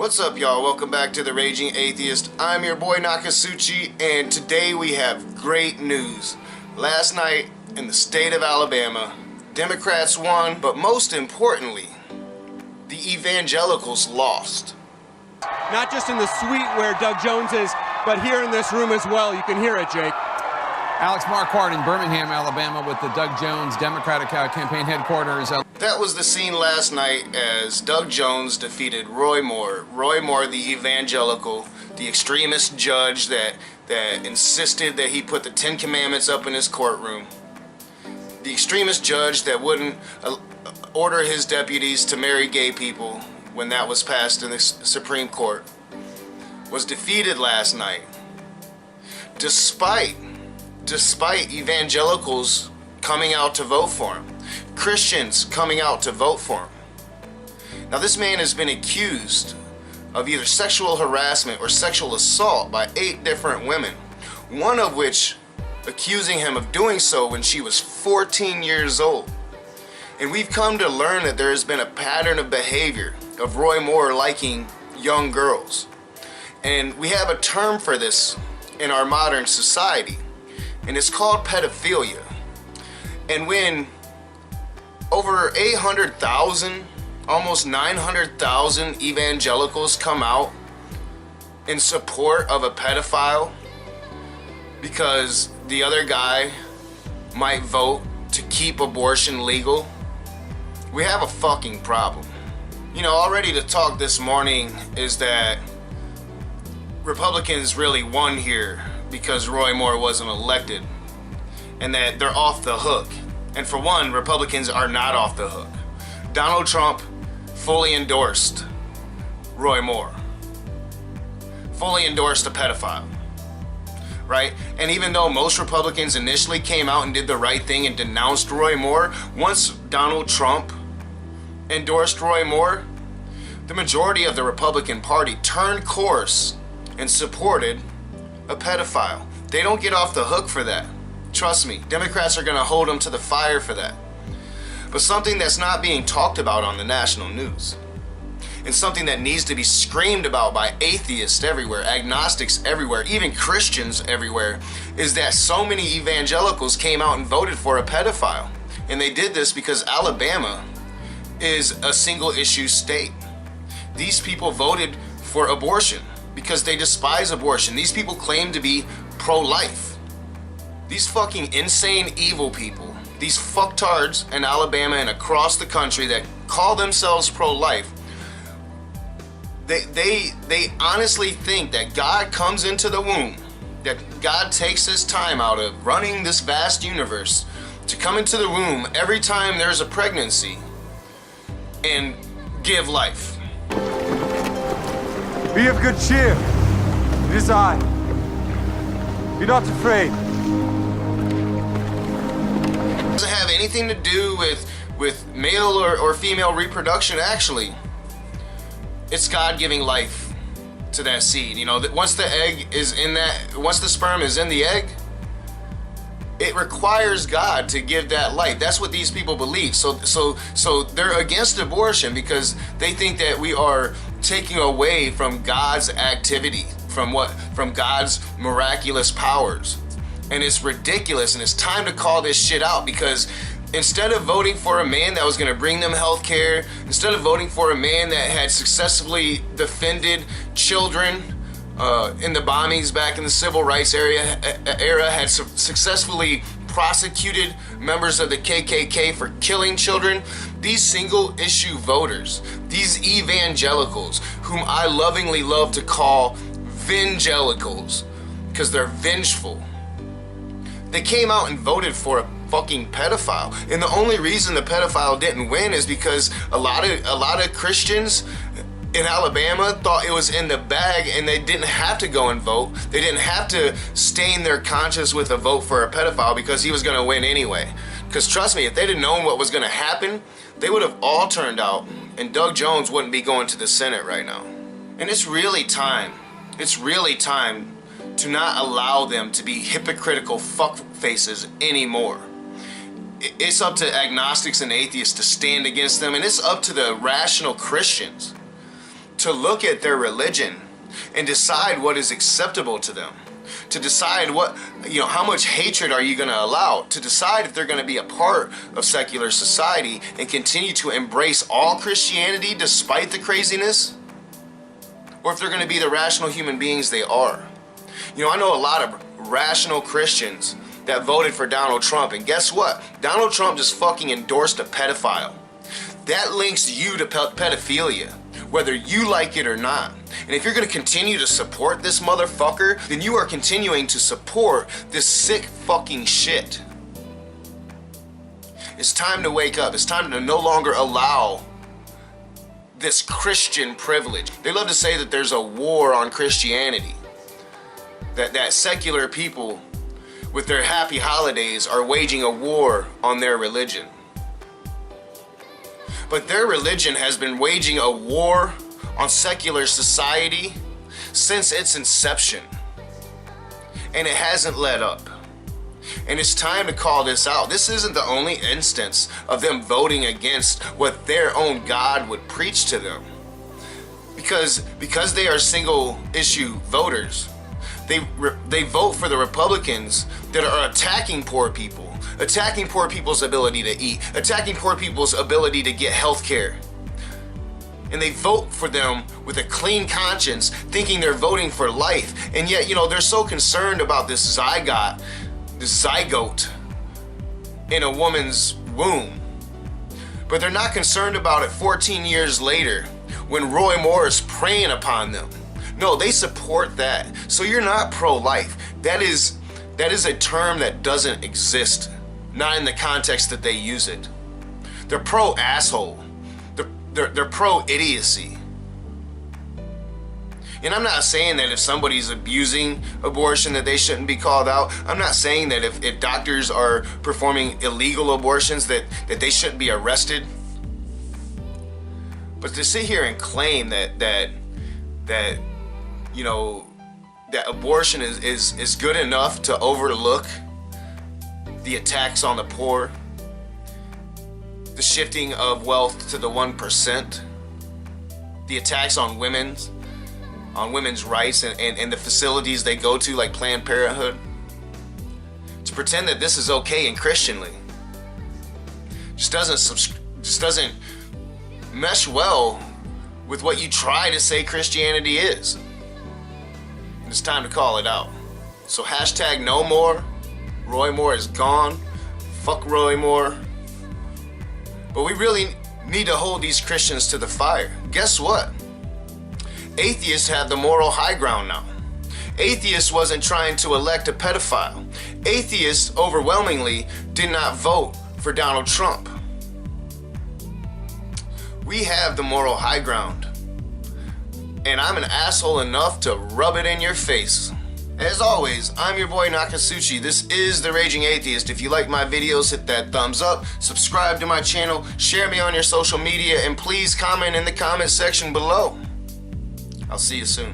What's up, y'all? Welcome back to The Raging Atheist. I'm your boy Nakasuchi, and today we have great news. Last night in the state of Alabama, Democrats won, but most importantly, the evangelicals lost. Not just in the suite where Doug Jones is, but here in this room as well. You can hear it, Jake. Alex Marquardt in Birmingham, Alabama, with the Doug Jones Democratic campaign headquarters. That was the scene last night as Doug Jones defeated Roy Moore. Roy Moore, the evangelical, the extremist judge that insisted that he put the 10 Commandments up in his courtroom. The extremist judge that wouldn't order his deputies to marry gay people when that was passed in the Supreme Court, was defeated last night. Despite evangelicals coming out to vote for him, Christians coming out to vote for him. Now, this man has been accused of either sexual harassment or sexual assault by 8 different women, one of which accusing him of doing so when she was 14 years old. And we've come to learn that there has been a pattern of behavior of Roy Moore liking young girls. And we have a term for this in our modern society, and it's called pedophilia. And when over 800,000, almost 900,000 evangelicals come out in support of a pedophile because the other guy might vote to keep abortion legal, we have a fucking problem. You know, already the talk this morning is that Republicans really won here because Roy Moore wasn't elected, and that they're off the hook. And for one, Republicans are not off the hook. Donald Trump fully endorsed Roy Moore, fully endorsed a pedophile, right? And even though most Republicans initially came out and did the right thing and denounced Roy Moore, once Donald Trump endorsed Roy Moore, the majority of the Republican Party turned course and supported a pedophile. They don't get off the hook for that. Trust me, Democrats are going to hold them to the fire for that. But something that's not being talked about on the national news, and something that needs to be screamed about by atheists everywhere, agnostics everywhere, even Christians everywhere, is that so many evangelicals came out and voted for a pedophile. And they did this because Alabama is a single issue state. These people voted for abortion because they despise abortion. These people claim to be pro-life. These fucking insane evil people, these fucktards in Alabama and across the country that call themselves pro-life, they honestly think that God comes into the womb, that God takes his time out of running this vast universe to come into the womb every time there's a pregnancy and give life. Be of good cheer. It is I. Be not afraid. It doesn't have anything to do with male or female reproduction, actually. It's God giving life to that seed. You know, that once the sperm is in the egg, it requires God to give that life. That's what these people believe. So they're against abortion because they think that we are taking away from God's activity, from God's miraculous powers. And it's ridiculous, and it's time to call this shit out, because instead of voting for a man that was going to bring them health care, instead of voting for a man that had successfully defended children in the bombings back in the civil rights era, had successfully prosecuted members of the KKK for killing children, these single issue voters, these evangelicals, whom I lovingly love to call vingelicals because they're vengeful, they came out and voted for a fucking pedophile. And the only reason the pedophile didn't win is because a lot of Christians in Alabama thought it was in the bag and they didn't have to go and vote. They didn't have to stain their conscience with a vote for a pedophile because he was going to win anyway. Because trust me, if they'd have known what was going to happen, they would have all turned out and Doug Jones wouldn't be going to the Senate right now. And it's really time to not allow them to be hypocritical fuckfaces anymore. It's up to agnostics and atheists to stand against them, and it's up to the rational Christians to look at their religion and decide what is acceptable to them, to decide what, how much hatred are you going to allow, to decide if they're going to be a part of secular society and continue to embrace all Christianity despite the craziness, or if they're going to be the rational human beings they are. I know a lot of rational Christians that voted for Donald Trump, and guess what? Donald Trump just fucking endorsed a pedophile. That links you to pedophilia, whether you like it or not. And if you're going to continue to support this motherfucker, then you are continuing to support this sick fucking shit. It's time to wake up. It's time to no longer allow this Christian privilege. They love to say that there's a war on Christianity, that secular people with their happy holidays are waging a war on their religion. But their religion has been waging a war on secular society since its inception. And it hasn't let up. And it's time to call this out. This isn't the only instance of them voting against what their own God would preach to them. Because they are single issue voters. They vote for the Republicans that are attacking poor people. Attacking poor people's ability to eat, attacking poor people's ability to get health care. And they vote for them with a clean conscience, thinking they're voting for life. And yet, they're so concerned about this zygote in a woman's womb. But they're not concerned about it 14 years later when Roy Moore is preying upon them. No, they support that. So you're not pro-life. That is a term that doesn't exist. Not in the context that they use it. They're pro-asshole. They're pro-idiocy. And I'm not saying that if somebody's abusing abortion that they shouldn't be called out. I'm not saying that if doctors are performing illegal abortions that they shouldn't be arrested. But to sit here and claim that abortion is good enough to overlook the attacks on the poor, the shifting of wealth to the 1%, the attacks on women's rights and the facilities they go to, like Planned Parenthood, to pretend that this is okay and Christianly just doesn't mesh well with what you try to say Christianity is. And it's time to call it out. So hashtag no more. Roy Moore is gone. Fuck Roy Moore. But we really need to hold these Christians to the fire. Guess what? Atheists have the moral high ground now. Atheists wasn't trying to elect a pedophile. Atheists overwhelmingly did not vote for Donald Trump. We have the moral high ground. And I'm an asshole enough to rub it in your face. As always, I'm your boy Nakasuchi. This is The Raging Atheist. If you like my videos, hit that thumbs up, subscribe to my channel, share me on your social media, and please comment in the comment section below. I'll see you soon.